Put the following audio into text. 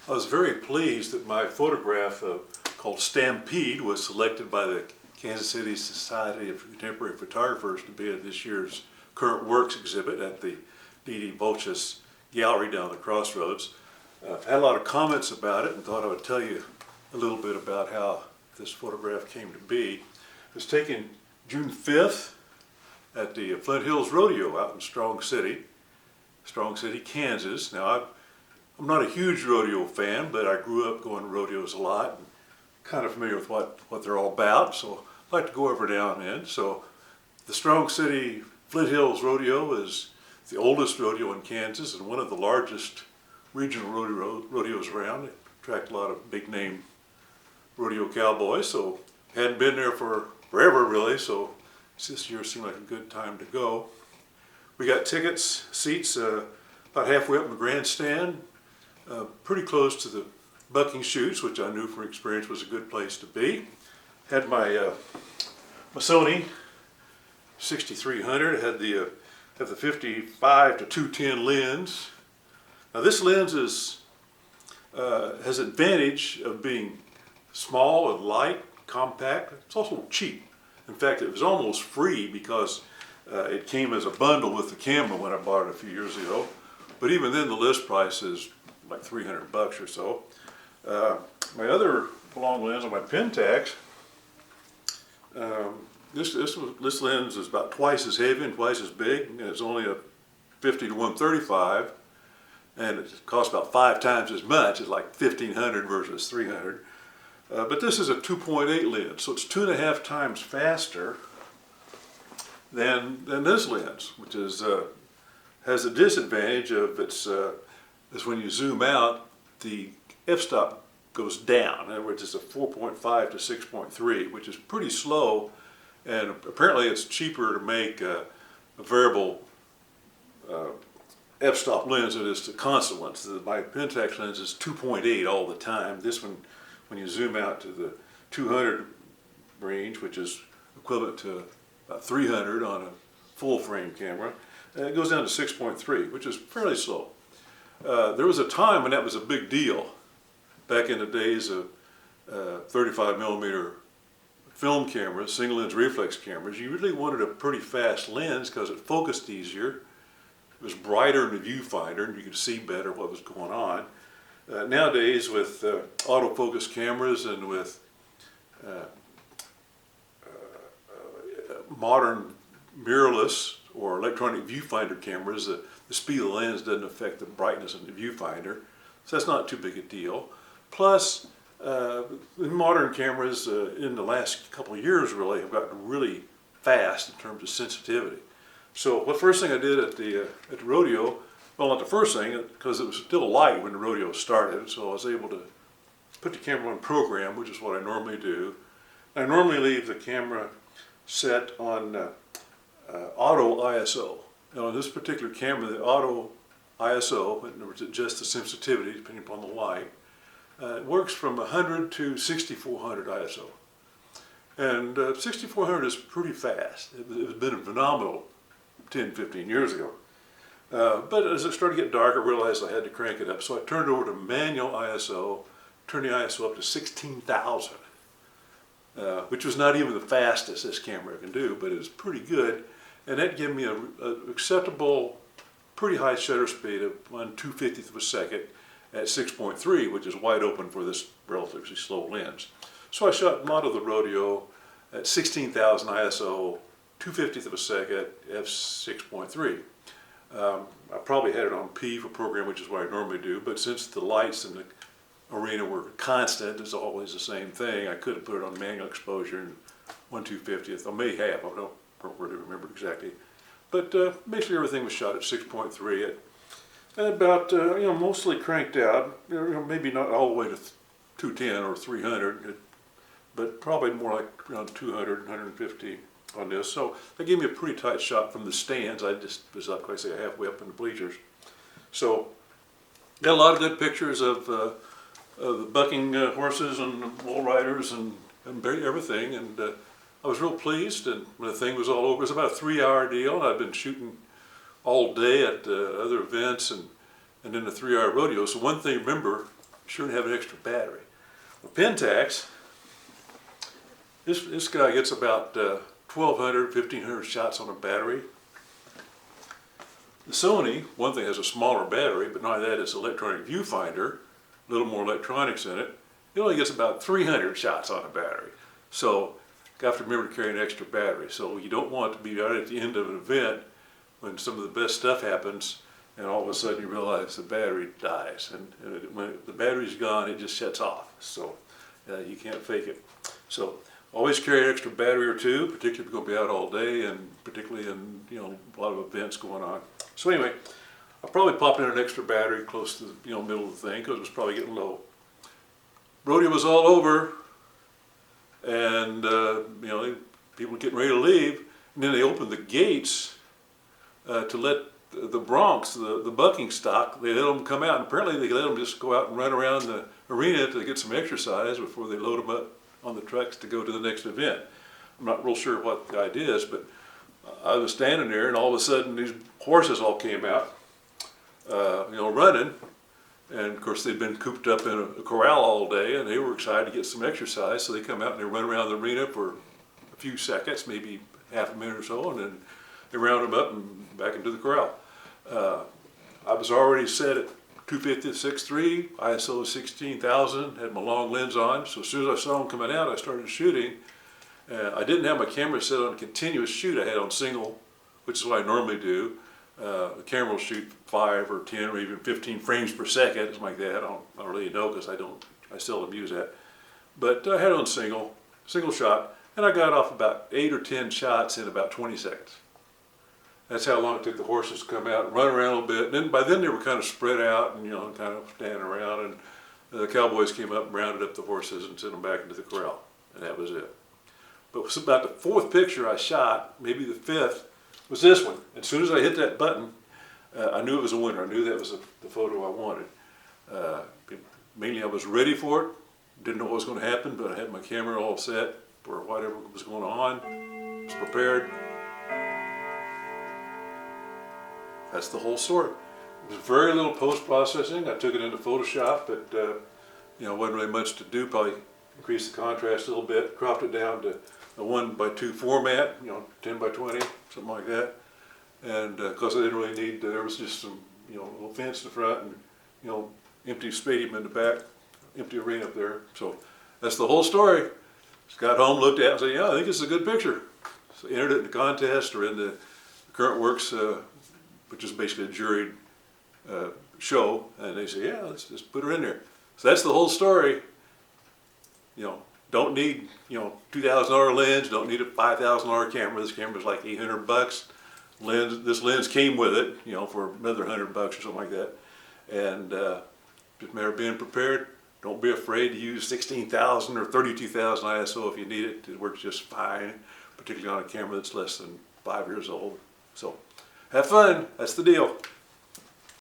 I was very pleased that my photograph called Stampede was selected by the Kansas City Society of Contemporary Photographers to be at this year's Current Works exhibit at the D.D. Bolchus Gallery down the Crossroads. I've had a lot of comments about it and thought I would tell you a little bit about how this photograph came to be. It was taken June 5th at the Flint Hills Rodeo out in Strong City, Kansas. Now, I'm not a huge rodeo fan, but I grew up going to rodeos a lot and kind of familiar with what they're all about, so I like to go every now and then. So the Strong City Flint Hills Rodeo is the oldest rodeo in Kansas and one of the largest regional rodeos around. They attract a lot of big name rodeo cowboys, so hadn't been there for forever really, so this year seemed like a good time to go. We got seats about halfway up in the grandstand, pretty close to the bucking chutes, which I knew from experience was a good place to be. Had my Sony 6300, had the 55 to 210 lens. Now this lens has advantage of being small and light, compact. It's also cheap. In fact, it was almost free because it came as a bundle with the camera when I bought it a few years ago. But even then, the list price is like $300 or so. My other long lens on my Pentax, this lens is about twice as heavy and twice as big, and it's only a 50 to 135, and it costs about 5 times as much. It's like $1,500 versus $300. But this is a 2.8 lens, so it's 2.5 times faster than this lens, which is has a disadvantage of is when you zoom out, the f-stop goes down. In other words, it's a 4.5 to 6.3, which is pretty slow, and apparently it's cheaper to make a variable f-stop lens than it is the constant ones. My Pentax lens is 2.8 all the time. This one, when you zoom out to the 200 range, which is equivalent to about 300 on a full frame camera, it goes down to 6.3, which is fairly slow. There was a time when that was a big deal, back in the days of 35 millimeter film cameras, single lens reflex cameras. You really wanted a pretty fast lens because it focused easier. It was brighter in the viewfinder and you could see better what was going on. Nowadays, with autofocus cameras and with modern mirrorless or electronic viewfinder cameras, the speed of the lens doesn't affect the brightness of the viewfinder, so that's not too big a deal. Plus, modern cameras in the last couple of years really have gotten really fast in terms of sensitivity. So the first thing I did at the rodeo, well, not the first thing, because it was still light when the rodeo started, so I was able to put the camera on program, which is what I normally do. I normally leave the camera set on auto ISO. Now, on this particular camera, the auto ISO, in other words, adjusts the sensitivity depending upon the light, it works from 100 to 6400 ISO. And 6400 is pretty fast. It has been phenomenal 10, 15 years ago. But as it started to get dark, I realized I had to crank it up. So I turned over to manual ISO, turned the ISO up to 16,000, which was not even the fastest this camera can do, but it was pretty good. And that gave me an acceptable, pretty high shutter speed of 1/250th of a second at 6.3, which is wide open for this relatively slow lens. So I shot a lot of the rodeo at 16,000 ISO, 2/50th of a second, f6.3. I probably had it on P for program, which is what I normally do, but since the lights in the arena were constant, it's always the same thing, I could have put it on manual exposure and 1/250th. I may have, I don't really remember exactly. But basically everything was shot at 6.3 at about, mostly cranked out, maybe not all the way to 210 or 300, but probably more like around 200, 150 on this. So that gave me a pretty tight shot from the stands. I just was up, I say, halfway up in the bleachers. So got a lot of good pictures of the bucking horses and bull riders and everything, and I was real pleased. And when the thing was all over, it was about a 3-hour deal. I'd been shooting all day at other events and then a 3-hour rodeo. So one thing to remember sure to have an extra battery. The Pentax, this guy gets about 1,200, 1,500 shots on a battery. The Sony, one thing, has a smaller battery, but not only that, it's an electronic viewfinder, a little more electronics in it. It only gets about 300 shots on a battery. So you have to remember to carry an extra battery. So you don't want to be right at the end of an event when some of the best stuff happens and all of a sudden you realize the battery dies. And when the battery's gone, it just shuts off. So you can't fake it. So always carry an extra battery or two, particularly if you're going to be out all day and particularly in a lot of events going on. So anyway, I probably popped in an extra battery close to the middle of the thing because it was probably getting low. Rodeo was all over, and people were getting ready to leave, and then they opened the gates to let the broncs, the bucking stock, they let them come out, and apparently they let them just go out and run around the arena to get some exercise before they load them up on the trucks to go to the next event. I'm not real sure what the idea is, but I was standing there, and all of a sudden these horses all came out, running. And of course they'd been cooped up in a corral all day, and they were excited to get some exercise, so they come out and they run around the arena for a few seconds, maybe half a minute or so, and then they round them up and back into the corral. I was already set at 250 6.3, ISO 16,000, had my long lens on, so as soon as I saw them coming out, I started shooting. I didn't have my camera set on continuous shoot, I had on single, which is what I normally do. The camera will shoot 5 or 10 or even 15 frames per second, something like that. I don't really know because I seldom use that. But I had it on single shot, and I got off about 8 or 10 shots in about 20 seconds. That's how long it took the horses to come out and run around a little bit. And then by then they were kind of spread out and kind of standing around, and the cowboys came up and rounded up the horses and sent them back into the corral, and that was it. But it was about the fourth picture I shot, maybe the fifth, was this one. As soon as I hit that button, I knew it was a winner. I knew that was the photo I wanted. Mainly I was ready for it, didn't know what was going to happen, but I had my camera all set for whatever was going on, was prepared. That's the whole story. It was very little post-processing. I took it into Photoshop, but wasn't really much to do. Probably increased the contrast a little bit, cropped it down to a 1:2 format, 10 by 20, something like that. And because I didn't really need, there was just some, little fence in the front and, empty stadium in the back, empty arena up there. So that's the whole story. Just got home, looked at it, and said, yeah, I think it's a good picture. So entered it in the contest or in the Current Works, which is basically a juried show, and they say, yeah, let's just put her in there. So that's the whole story. Don't need, $2,000 lens, don't need a $5,000 camera. This camera's like $800. This lens came with it, for another $100 or something like that. And just a matter of being prepared. Don't be afraid to use 16,000 or 32,000 ISO if you need it. It works just fine, particularly on a camera that's less than 5 years old. So have fun, that's the deal.